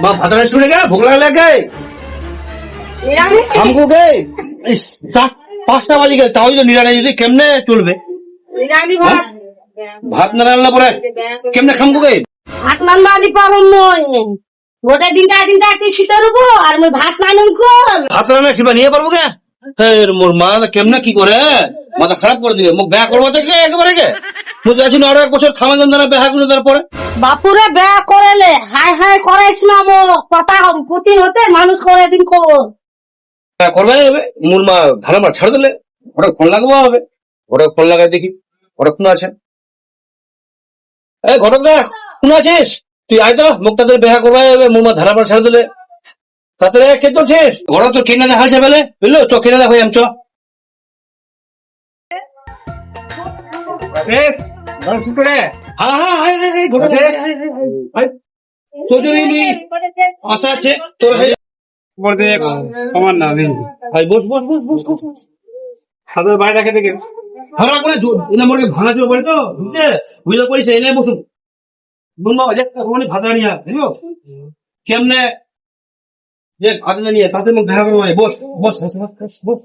মা ভাত রাইস করে গে ভোগ লাগলে গে हमको गे 5টা বাজে গে তাও যদি নিরাড়ে যদি কেমনে চলবে ভাত না রান্না পরে কেমনে খামবো গে ভাত রান্না আনি পারুম নয় গোটা দিনটা তুই শীতে রবো আর মই ভাত রান্না কর ভাত রান্না খিবা নিয়ে পারবো গে মোর মা কেমনে কি করে মাথা খারাপ করে দিবে মুখ বেয়া করবো থেকে একেবারে গে বুঝে আছি না আরো 1 বছর থামা যন্ত্রণা বেহা গুলো তারপরে বাপুরে বেয়া করেলে হাই হাই করাইস না মো কথা পুতিন হতে মানুষ করে দিন কর করবে হবে মোর মা ধারা মার ছাড় দিলে ওটা ফোন লাগাবো হবে ওটা ফোন লাগাই দেখি ওটা কোন আছে এই ঘটক দা কোন আছিস তুই আয় তো মুখটা তোর বেহা করবে হবে মোর মা ধারা মার ছাড় দিলে তাতে কে তো ছিস ঘর তো কিনে দেখা যাবে বুঝলো চ কিনে দেখা হয়ে আম চ তো যদি আশা আছে তোর আমার না বস বস বস বস বস সাদের বাইরে রাখে দেখে ভাড়া করে ভাঙা জোর করে তো বুঝছে বুঝতে পারিস এনে বসুন বলবো ভাত নিয়ে বুঝলো কেমনে যে ভাত নিয়ে তাতে মুখ দেখা করবো বস বস বস বস বস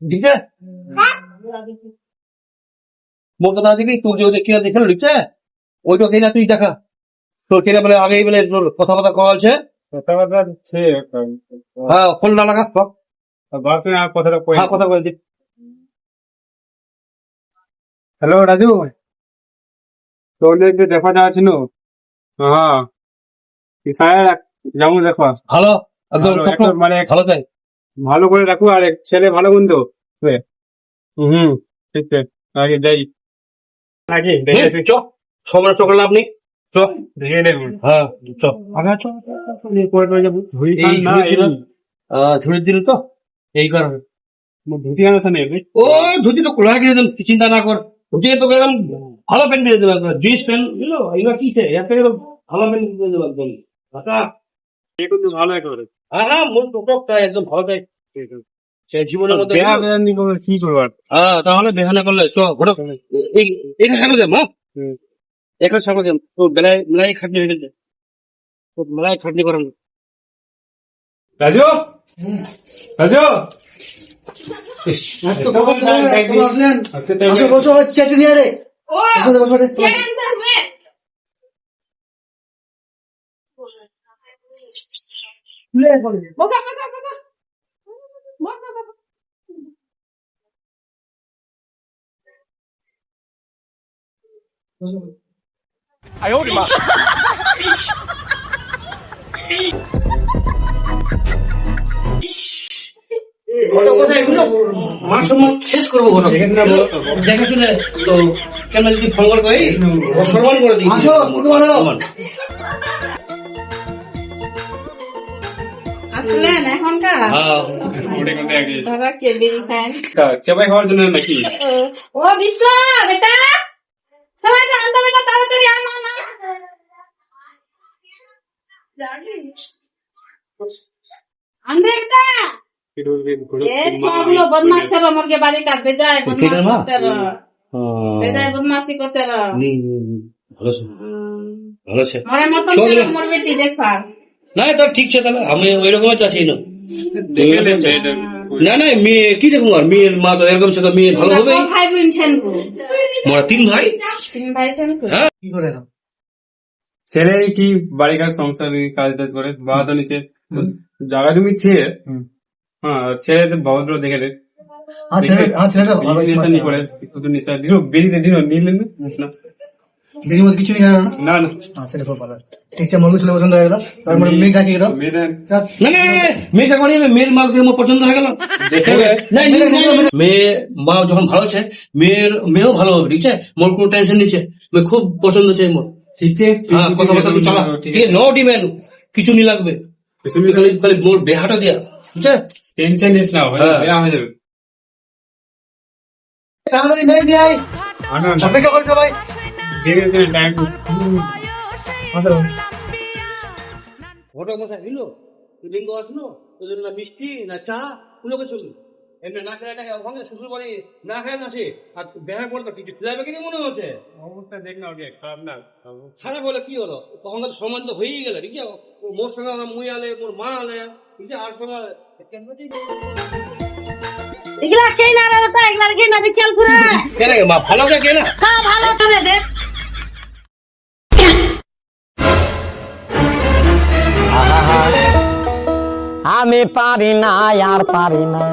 ঠিক আছে মোর কথা দেখি তুই যে কিনা দেখে ঠিক আছে ওইটা কিনা তুই দেখা তোর কিনা বলে আগেই বলে তোর কথাবার্তা কওয়া আছে কথাবার্তা দিচ্ছে হ্যাঁ ফোন না লাগা বাস কথাটা কই হ্যাঁ কথা বলে দি হ্যালো রাজু তোর একটু দেখা যাওয়া ছিল হ্যাঁ স্যার যেমন দেখো ভালো একদম মানে ভালো চাই ভালো করে রাখো আর ছেলে ভালো বন্ধু ঠিক আছে আগে যাই নাকি দেখে চ সময় সকাল আপনি চ দেখে নেব হ্যাঁ চ আগে চ করে যাবো ঝুড়ির দিন তো এই কারণে ধুতি আনা নেই ও ধুতি তো খোলা কিনে দেন চিন্তা না কর ধুতি তো একদম ভালো প্যান্ট কিনে দেবো একদম জিন্স প্যান্ট বুঝলো এগুলো কি এর থেকে তো ভালো প্যান্ট কিনে দেবো একদম কিন্তু ভালো একেবারে হ্যাঁ হ্যাঁ মন টোটক চাই একদম ভালো চাই সে জীবনের মধ্যে কি করবো হ্যাঁ তাহলে বেহানা করলে চ ঘোড়া এখানে সামনে দেব মা এখানে সামনে দেব তোর বেলায় মেলাই খাটনি হয়ে গেছে তোর মেলাই খাটনি করেন রাজু রাজু মার সম্মান শেষ করবো ঘটক দেখে শুনে তো কেন যদি ফোন করে সম্মান করে দিই আসলেন এখনকার কে বিড়ি খান চেপাই খাওয়ার জন্য নাকি ও বিশ্ব বেটা সবাই আনতো বেটা তাড়াতাড়ি আনো না আনরে বেটা সবগুলো বদমাস ছিল মুরগে বাড়ি কাট বেজায় বদমাস করতে বেজায় বদমাসি করতে ভালো আছে মরে মতন মোর বেটি দেখবা না তো ঠিক আছে তাহলে আমি ওই রকম চাচ্ছি না না না মেয়ে কি দেখবো আর মেয়ের মা তো এরকম সে তো মেয়ে ভালো হবে ভাই বোনছেন মোরা 3 ভাই হ্যাঁ কি করে ছেলে কি বাড়ি কাজ সংসার কাজ টাজ করে বাবা তো নিচে জায়গা জমি ছেড়ে হ্যাঁ ছেলে বাবা দেখে দেখ দেখি কিছু নেই না না ছেলে খুব ভালো ঠিক আছে মোর ছেলে পছন্দ হয়ে গেল তারপরে মেয়ে ডাকি গেল না না মেয়েটা করি মেয়ের মা আমার পছন্দ হয়ে গেল মেয়ে মা যখন ভালো আছে মেয়েও ভালো হবে ঠিক আছে মোর কোনো টেনশন নিচ্ছে মেয়ে খুব পছন্দ আছে মোর ঠিক আছে কথাবার্তা তুই চালা ঠিক আছে নো ডিম্যান্ড কিছু নি লাগবে খালি মোর বেহাটা দিয়া ঠিক আছে টেনশন নিস না হয়ে যাবে তাড়াতাড়ি মেয়ে নিয়ে আয় অপেক্ষা করতে ভাই ঘটক মশাই বুঝলো লিঙ্গ আসলো ওই জন্য মিষ্টি না চা কুলো কে চলি এমনি না খেলে টাকা ওখানে শ্বশুর বাড়ি না খেয়ে আসে আর দেখা পড়ে তো কিছু খেলাবে কিন্তু মনে হচ্ছে অবস্থা দেখ না ওকে খারাপ না খারাপ হলে কি হলো তখন তো সমান তো হয়েই গেল ঠিক আছে মোর সঙ্গে মুই আলে মোর মা আলে ঠিক আছে আর সঙ্গে এগুলা খেয়ে না রে বেটা, এগুলা খেয়ে না যে খেল করে কেন মা ভালো থাকে না খাওয়া ভালো করে দেখ। আমি পারি না আর পারি না,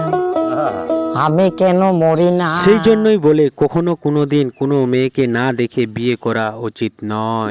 আমি কেন মরি না। সেই জন্যই বলে কখনো কোনোদিন কোনো মেয়েকে না দেখে বিয়ে করা উচিত নয়।